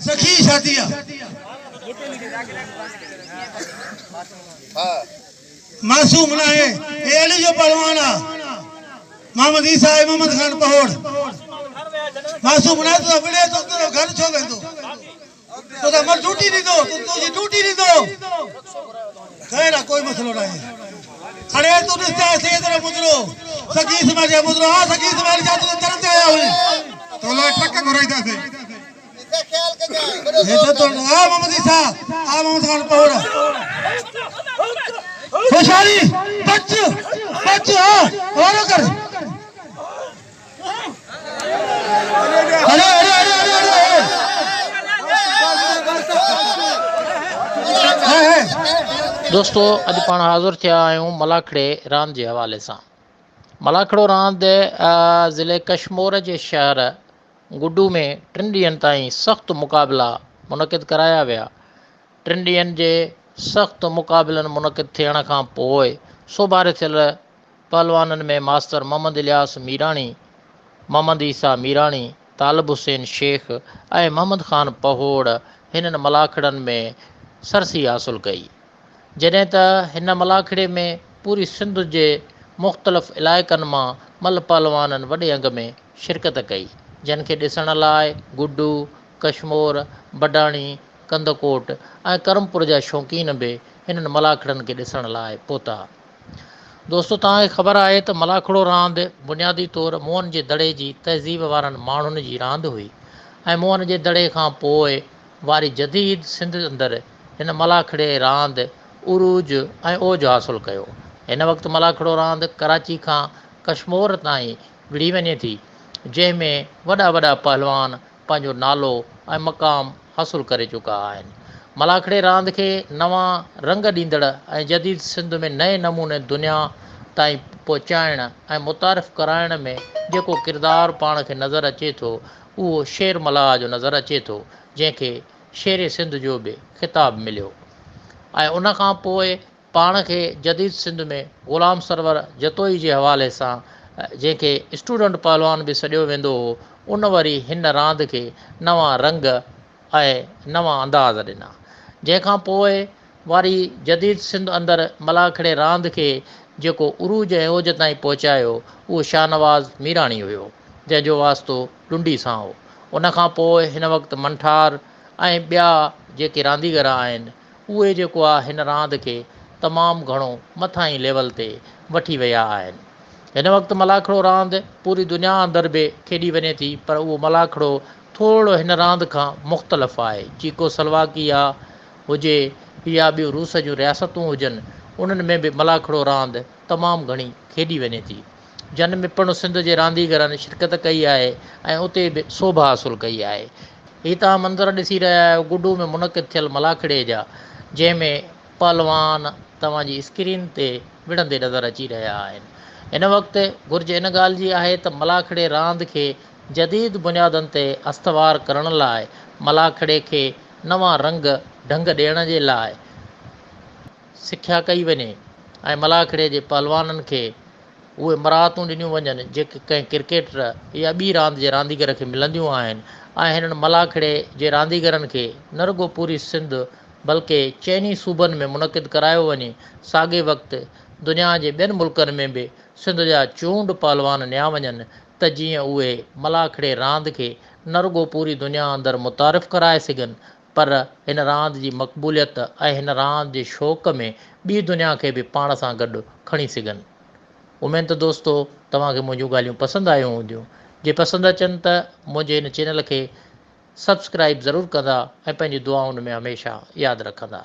सखी शादिया मासूम ना है ये अली जो पहलवाना मोहम्मद ईसा है मोहम्मद खान पहोड़ मासूम ना तो बड़े तो घर छो वेंदो तो मर ड्यूटी नहीं दो तुझी ड्यूटी नहीं दो खैर कोई मसलो ना है अरे तू रिश्ता से इधर मुद्रो सखी समाज मुद्रो हां सखी समाज जा तू तरते आया हुई तो लो ठक्का घुराईदा से ये तो मोहम्मद ईसा मोहम्मद खान पहोड़ होशियारी बच बच और कर अरे अरे अरे अरे दोस्तों अॼु पाण हाज़िर थिया आहियूं मलाखड़े रांदि जे हवाले सां। मलाखड़ो रांदि ज़िले कशमोर जे शहर गुड्डू में 3 ॾींहंनि ताईं सख़्तु मुक़ाबिला मुनक़िद कराया विया। 3 ॾींहंनि जे सख़्तु मुक़ाबिलनि मुनक़िद थियण खां पोइ सोभारे थियल पहलवाननि में मास्तर मोहम्मद इलियास मीराणी, मोहम्मद ईसा मीराणी, तालिब हुसैन शेख ऐं मोहम्मद खान पहोड़ हिननि मलाखड़नि में सरसी हासिलु कई। जॾहिं त हिन मलाखड़े में पूरी सिंध जे मुख़्तलिफ़ इलाइक़नि मां मल पहलवाननि वॾे अंग में शिरकत कई, जिन खे ॾिसण लाइ गुड्डू, कशमोर, बडाणी, कंदकोट ऐं करमपुर जा शौक़ीन बि हिननि मलाखड़नि खे ॾिसण लाइ पहुता। दोस्तों तव्हांखे ख़बर आहे त मलाखड़ो रांदि बुनियादी तौरु मुअनि जे दड़े जी तहज़ीब वारनि माण्हुनि जी रांदि हुई ऐं मुअनि जे दड़े खां पोइ वारी जदीद सिंध अंदरि हिन मलाखड़े रांदि उरूज ऐं ओज हासिलु कयो। हिन वक़्तु मलाखड़ो रांदि कराची खां कशमोर ताईं विढ़ी वञे थी, जंहिंमें वॾा वॾा पहलवान पंहिंजो नालो ऐं मक़ाम हासिलु करे चुका आहिनि। मलाखड़े रांदि खे नवां रंग ॾींदड़ ऐं जदीद सिंध में नए नमूने दुनिया ताईं पहुचाइण ऐं मुतारिफ़ कराइण में जेको किरदारु पाण खे नज़र अचे थो उहो शेर मलाह जो नज़र अचे थो, जंहिंखे शेर सिंध जो बि ख़िताबु मिलियो। ऐं उन खां पोइ पाण खे जदीद सिंध में ग़ुलाम सरवर जतोई जे हवाले सां जंहिंखे स्टूडेंट पहलवान बि सॾियो वेंदो हो, उन वरी हिन रांदि खे नवां रंग ऐं नवां अंदाज़ ॾिना। जंहिंखां पोइ वारी जदीद सिंध अंदरि मलाखड़े रांदि खे जेको उरूज ऐं ओज ताईं पहुचायो उहो शाहनवाज़ मीराणी हुयो, जंहिंजो वास्तो डुंडी सां हो। उन खां पोइ हिन वक़्तु मंठार ऐं ॿिया जेके रांदीगर आहिनि उहे जेको आहे हिन रांदि खे तमामु घणो मथां ई लेवल ते वठी विया आहिनि। हिन वक़्तु मलाखड़ो रांदि पूरी दुनिया अंदरि बि खेॾी वञे थी, पर उहो मलाखड़ो थोरो हिन रांदि खां मुख़्तलिफ़ आहे। चीकोस्लोवाकिया हुजे या ॿियूं रूस जूं रियासतूं हुजनि, उन्हनि में बि मलाखड़ो रांदि तमामु घणी खेॾी वञे थी, जिन में पिणु सिंध जे रांदीगरनि शिरकत कई आहे ऐं उते बि शोभा हासिलु कई आहे। हीअ तव्हां मंज़र ॾिसी रहिया आहियो गुड्डू में मुनक़िद थियल मलाखड़े जा, जंहिंमें पहलवान तव्हांजी स्क्रीन ते विढ़ंदे नज़र अची रहिया आहिनि। हिन वक़्तु घुर्ज इन ॻाल्हि जी आहे त मलाखड़े रांदि खे जदीद बुनियादनि ते अस्तवार करण लाइ, मलाखड़े खे नवां रंग ढंग ॾियण जे लाइ सिख्या कई वञे ऐं मलाखड़े जे पहलवाननि खे उहे मराहतूं ॾिनियूं वञनि जेके कंहिं क्रिकेटर या ॿी रांदि जे रांदीगर खे मिलंदियूं आहिनि। ऐं हिननि मलाखड़े जे रांदीगरनि खे न रुॻो पूरी सिंध बल्कि चइनी सूबनि में मुनक़िद करायो वञे। साॻे वक़्तु दुनिया जे ॿियनि मुल्कनि में बि सिंध जा चूंड पहलवान निया वञनि त जीअं उहे मलाखड़े रांदि खे न रुॻो पूरी दुनिया अंदरि मुतारिफ़ कराए सघनि, पर हिन रांदि जी मक़बूलियत ऐं हिन रांदि जे शौक़ में ॿी दुनिया खे बि पाण सां गॾु खणी सघनि। उमेद त दोस्तो तव्हांखे मुंहिंजूं ॻाल्हियूं पसंदि आयूं हूंदियूं। जे पसंदि अचनि त मुंहिंजे हिन चैनल खे सब्सक्राइब ज़रूरु कंदा ऐं पंहिंजी दुआउनि में हमेशह यादि रखंदा।